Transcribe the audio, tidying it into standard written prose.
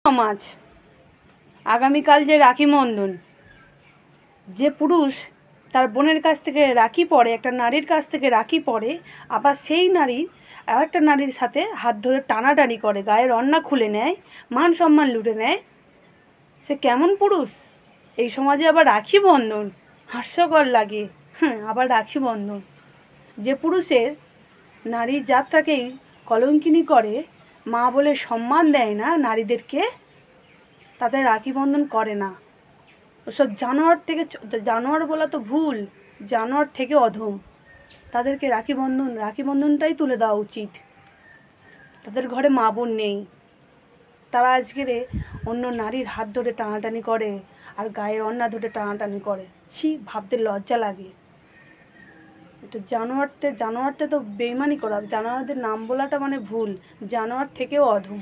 সমাজ আগামীকাল যে রাখি বন্ধন, যে পুরুষ তার বোনের কাছ থেকে রাখি পরে, একটা নারীর কাছ থেকে রাখি পরে, আবার সেই নারী আরেকটা নারীর সাথে হাত ধরে টানাটানি করে, গায়ের ওড়না খুলে নেয়, মান সম্মান লুটে নেয়, সে কেমন পুরুষ? এই সমাজে আবার রাখি বন্ধন, হাস্যকর লাগে। আবার রাখি বন্ধন, যে পুরুষের নারী জাতটাকেই কলঙ্কিনী করে, মা বলে সম্মান দেয় না নারীদেরকে, তাদের রাখি বন্ধন করে না। ওসব জানোয়ার থেকে, জানোয়ার বলা তো ভুল, জানোয়ার থেকে অধম। তাদেরকে রাখি বন্ধনটাই তুলে দেওয়া উচিত। তাদের ঘরে মা বোন নেই, তারা আজকের অন্য নারীর হাত ধরে টানাটানি করে আর গায়ের ওড়না ধরে টানাটানি করে। ছি, ভাবতে লজ্জা লাগে। এটা জানোয়ারতে তো বেইমানি করা, জানোয়ারদের নাম বলাটা মানে ভুল, জানোয়ার থেকেও অধম।